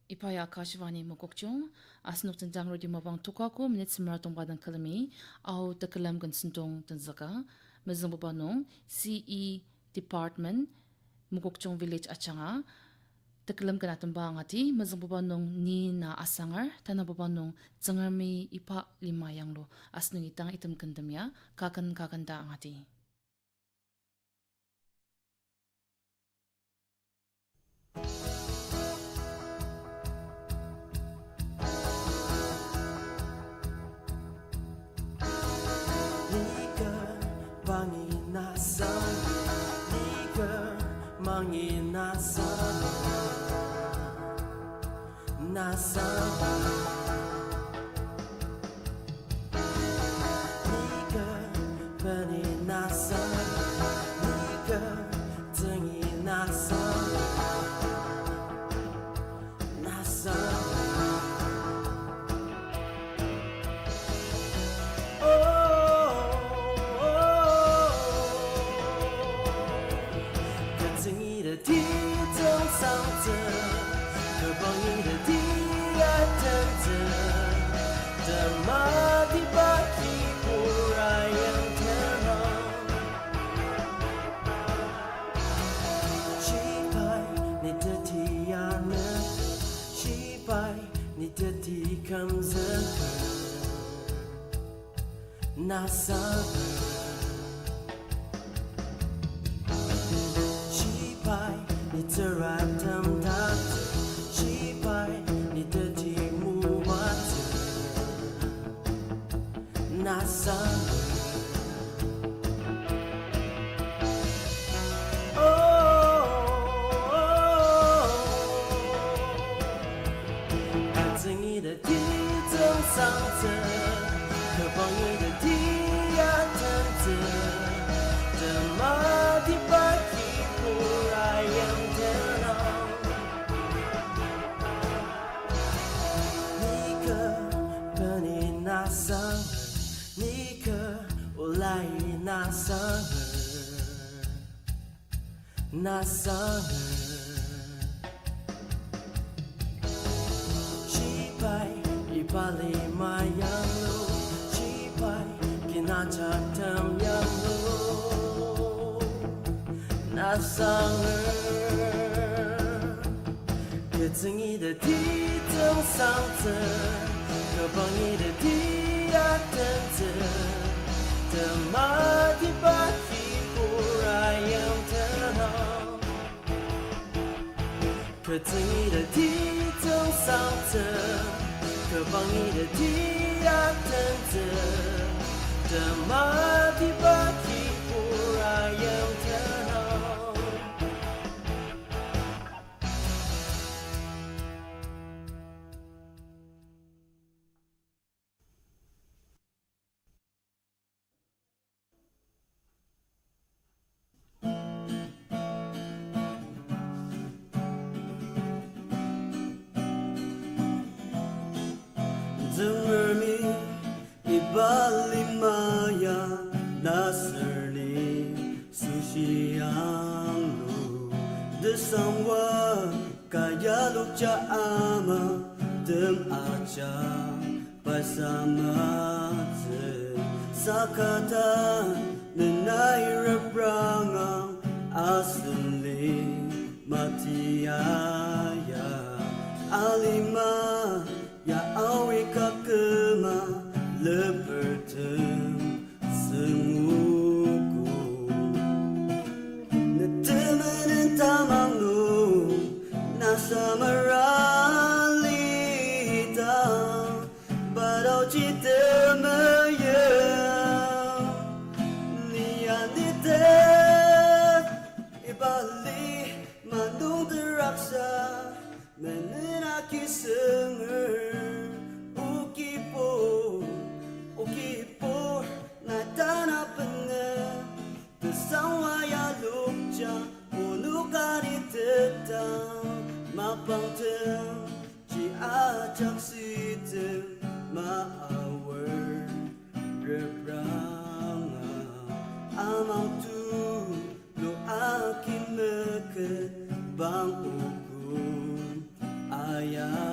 Ipaya Akashvani Mokokchung, Asnuk Tendang Radio Mabang Tukako, Minutes Marathon Badan Kalami, Au Takalam Gansentong Tanzaka, Mazambubanong, CE Department, Mokokchung Village Achanga, Takalam Ganatamba Ngati, Mazambubanong ni na asangar, Tanababanong Zangarmi Ipa Limayanglo, Asnung Itang Itam Kandamya, Kakan Kakanda Ngati. Bang ukun ayah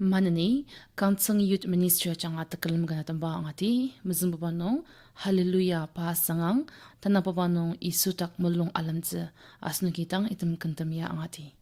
Manani, Kansang Youth Ministry changa takalam gana tamba angati, mizumbabanong, Hallelujah pasangang, tanapabanong isutak mulong alamze, asnukitang itam kantamya angati.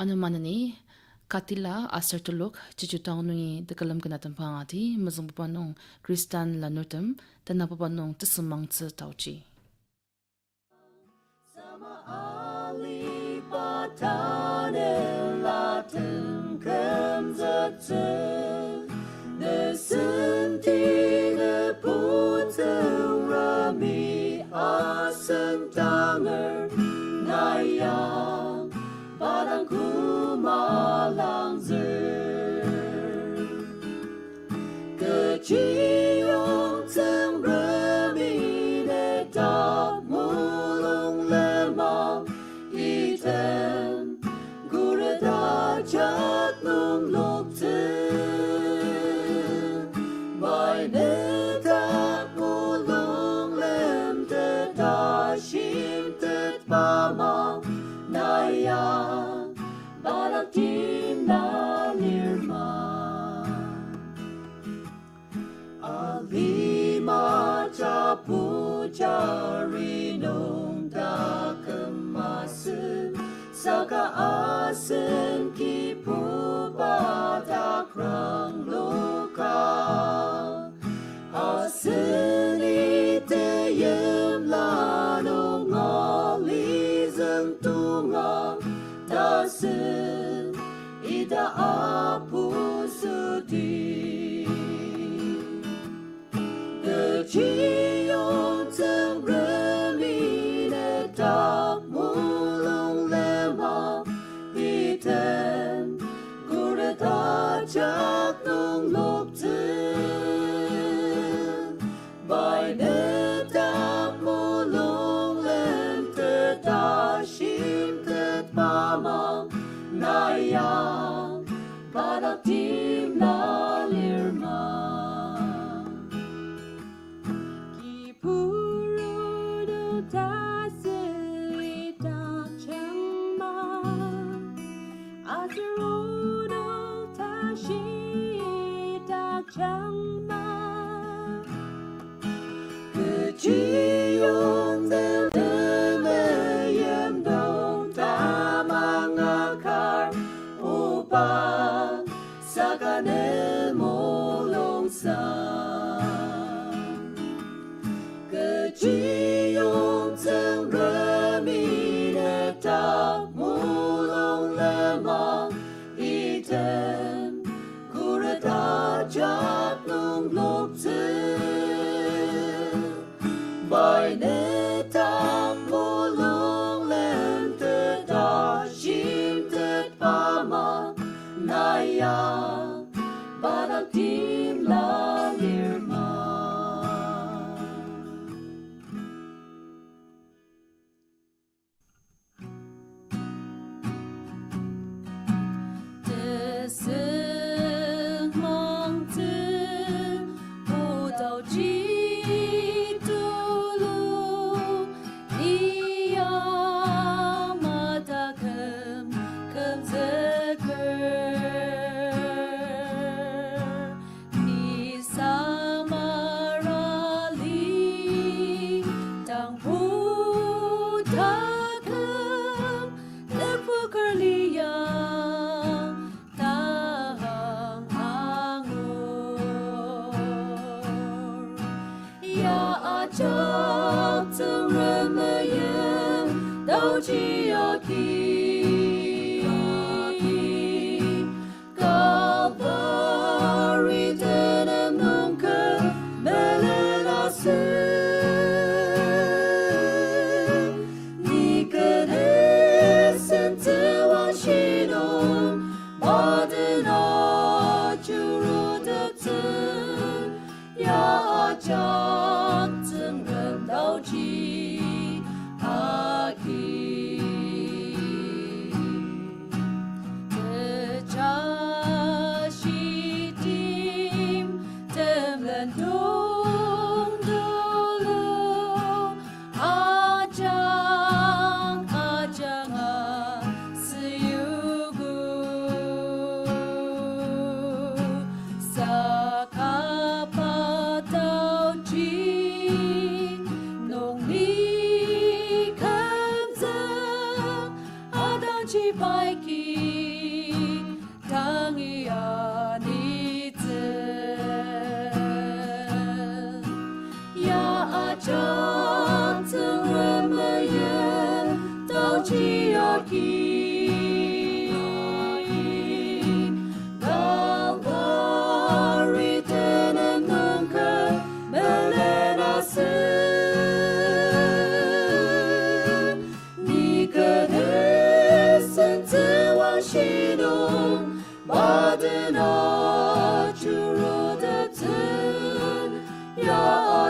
Ano manani katila asar tuluk cicutang nungi tekalam kenatan pangati mazang papanong Kristan lanutam tanapapanong tesumang tse tauci. Sama ali patane laten kemzatse ne senti ne putung rami asen tanger nayang padang kumalang zer keciong tseng rami ne tak mulung lemang iten gure da chat nung lok tsen bai ne tak mulung lem te da shim te pa mang nayang balak tim na nirma alima capu cari nung da kemasen saka asen kipu pada krang luka asen ite yem lanung ngali zentungang dasen ida apu sudi keciong tseng remi ne tak mulung lemang iten gure da cak nung lok tsen bai ne tak mulung lem te da shim te pa mang nayang padak tim la lirma Kipuru do tasiri tak changma Azuru do tashi tak changma Keciong del demayem do tamang akar upang sakane molong sang keciong tseng remi ne tak mulung lemang iten gure da chat nung lok tsen bai ne tak mulung lem te da shim te pa mang nayang badak tim la lirma Deseng mong tse bu dao ji dulu iya mata kem zeker ni samarali tang bu ta kem lepu kerliang tahang anggur ya ajak tseng remayem dao ji Calvary denem nunca melenase ni kedesen tewan shinom badena juru deten ya ajak tseng rem dao ji aki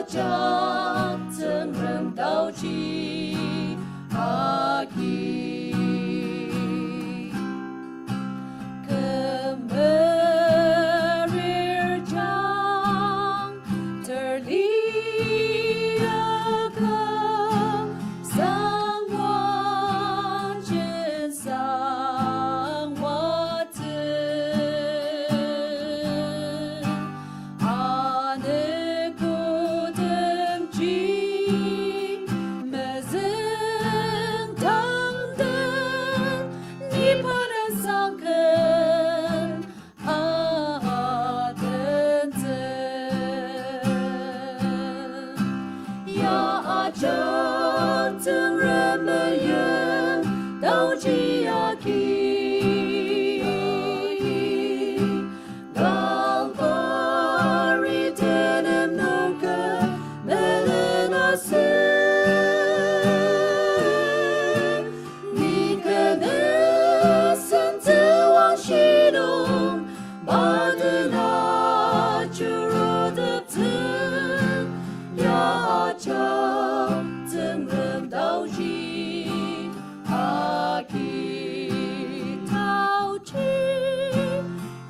家怎人到基阿基Kemerir jang terlihat sang wajen sang waten ane kodem ji mezeng tangden ni pada sangken ya ajar từng rem yen dao ji aki gal bari tenem nunca melena se ni kene sente wan shinong badena churo de ten ya ajar từng rem dao ji aki tao chi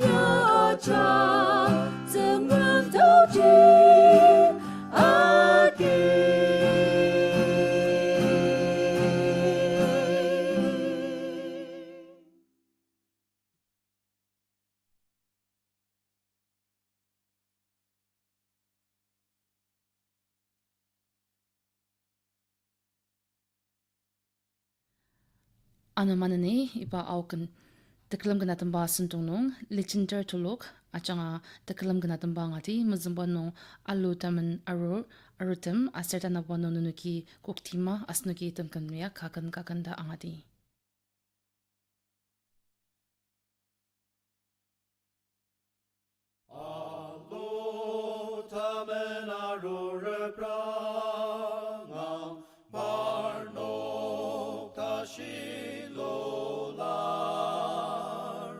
ya ajar từng rem dao ji Ano manani ipa auken tekelam gana tamba sentung nung lichinter tuluk achanga tekelam gana tamba ngati mazumba nung alu tamen arutem aserta na bono nunuki koktima asnuki temkan meya kakan da angati. Allo tamen arure prangang barnok tashilolar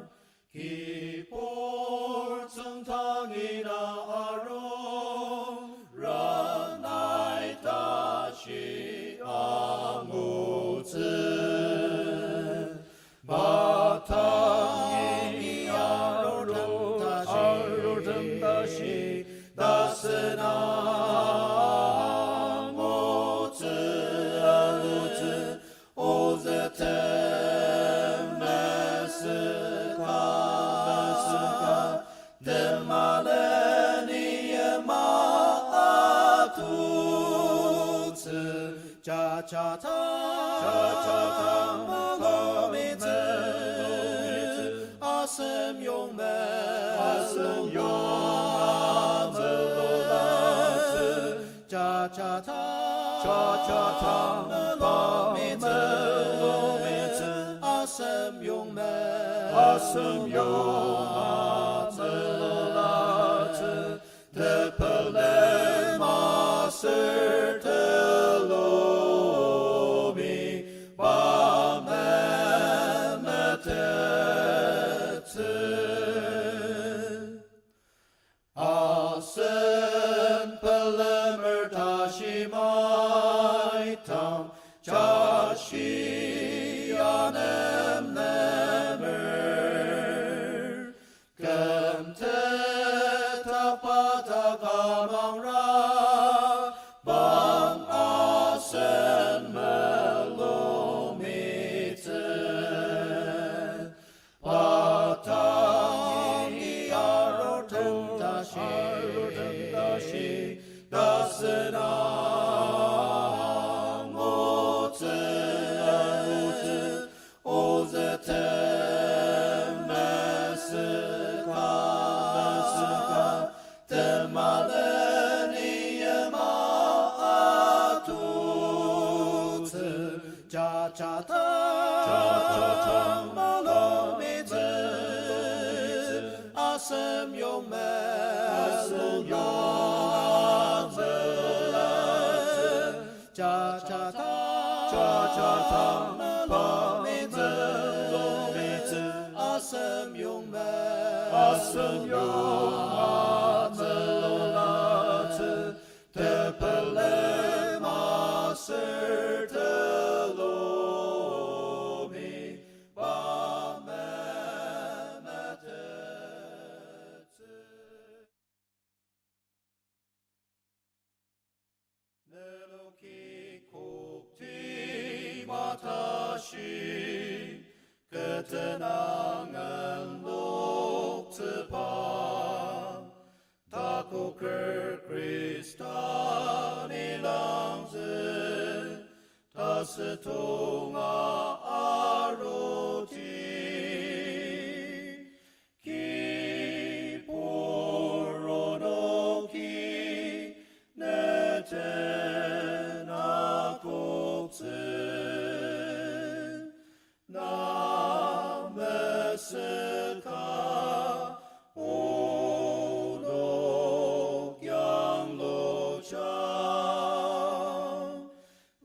kipor tsungtangina aro ranai tashi amutsen batangi arodem dashi dasena mutsen ozetem mesika demaleni maatutsen cha-cha-ta malomitse asem yongme cha-cha-ta malomitse asem yongme tepele maser telomi bamemetetse asen pelemer tashimaitam chashi anem nemer kemte tapata kamangra bang asen melomitse patangi arotem dashi dasena mutsen ozetem mesika temaleni maatutsen cha-cha-ta malomitse asem yongme cha-cha-ta malomitse asem yongme asem yongme ketenangan loktepa tako kerkristan ilang ze ta setonga aroti ki poronoki neten akoksen na meseka onok yang lojang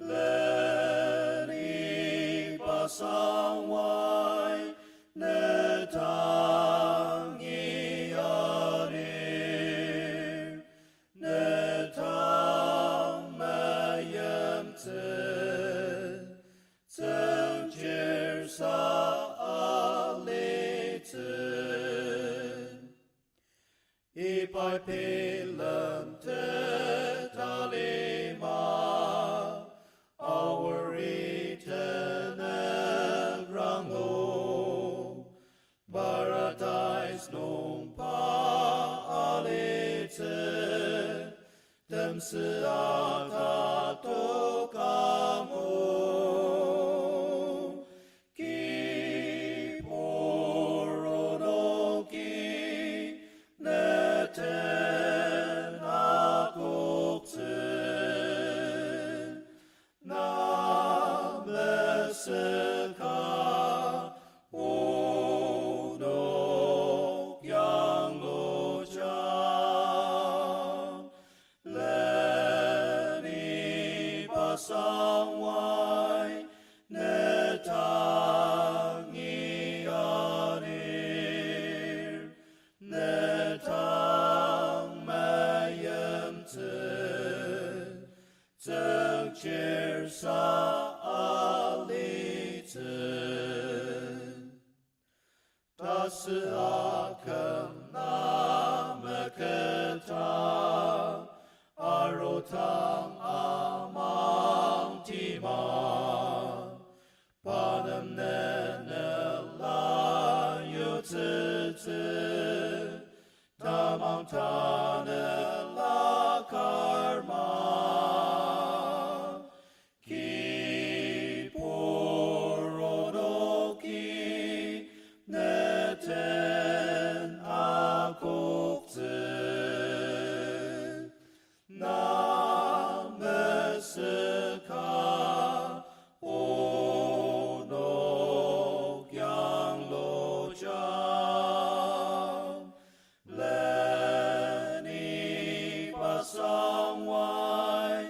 leni pasangwai netang iarir netang mayem zengjer sa aleten ipai pelem tetalema our eternal rango paradise nung pa aleten dem seata to kamo ki poronoki neten akoksen na meseka onok yang lojang leni pasangwai netang iarir netang mayem zengjer sa aliten das akem na meketa arotang amang tima panem nenela yutete tamang tanela karma ki poronoki neten akokten na meseka onok yang lojang leni pasangwai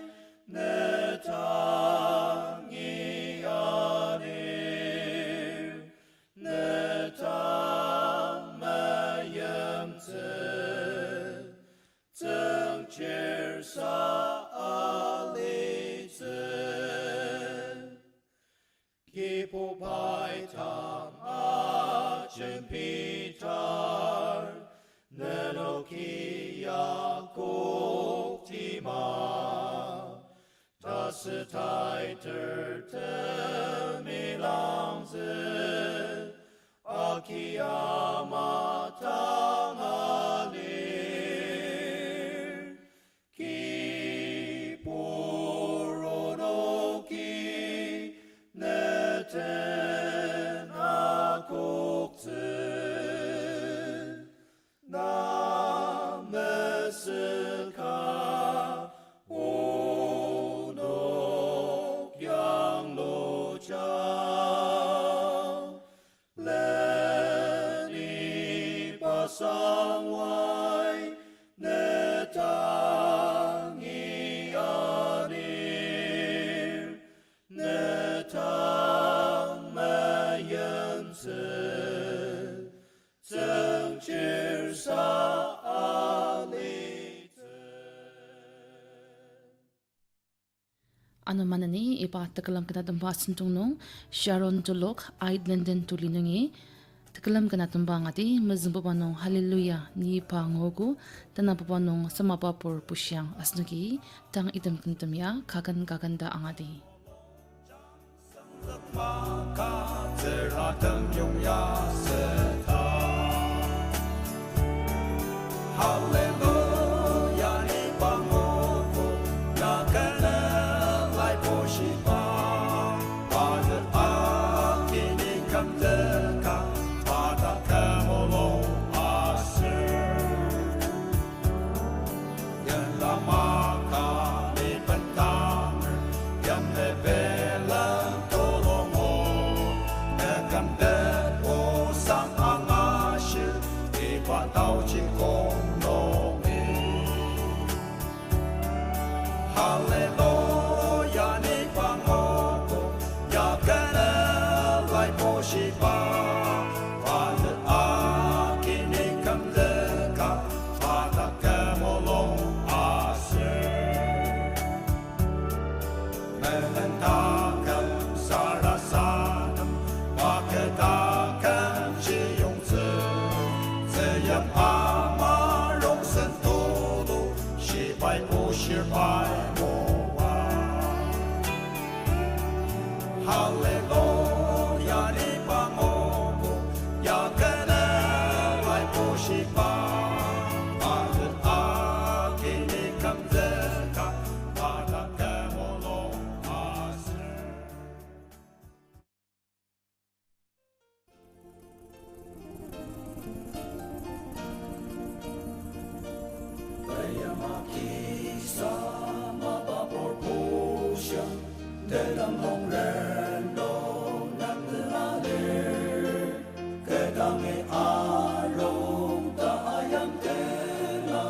netang iarir netang mayem zengjer sa aliten kipo pai tam achen pitar nenoki yakok tima das taiter temilang ze akiyama tangalir ki poronoki neten akokten na meseka onok yang lojang leni pasangwai netang iarir netang mayem zengjer sa aliten Ano manani ipa takalam kana tamba sintung nung Sharon Tulok Aid Lenden tulinungi takalam kana tamba ngati mazumba nung hallelujah ni pa ngogu tana pa nung samapa por pusyang asnuki tang idam kuntumya kagan kaganda angati Maka 自他等用呀是他。哈利路亚，你帮我过，那可能来不及吧？把这阿基你看着看，把它看我喽阿是。人拉马卡你本当儿，人的别人都落我，那看得我上阿阿是，一把刀进攻。哈利路亚，你帮我过，呀可能来不及吧？把这阿基你看着看，把它给我喽阿是。没人他看萨拉萨的，把给他看是用字，这样阿妈容身吐露，失败不失败。哈利路亚，你帮我过，呀可能来不及吧？把这阿基你看着看，把它给我喽阿是。Kaya makisama mapapurpusya dalam hongren.Kedangi arong taayang kena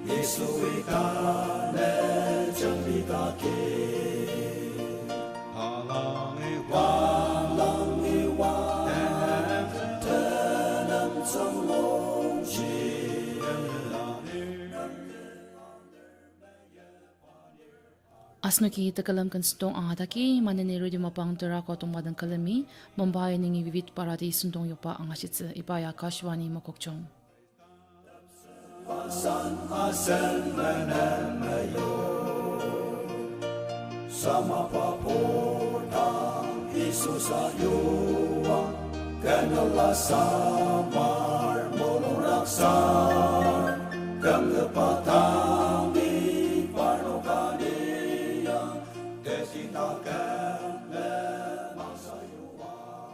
Yesu'i kane jambi kaki Walang iwan Tenam trong long chi Asno ki takalam kan sutong ang ataki mananero di mapang tura ko tong madang kalami Mumbai ningi vivit parati sundong yopa ang asitsa ipaya Kashwani Mokokchong. Pasan asen menemayo Sama papurang Isus ayuwa Kanala samar mulong raksa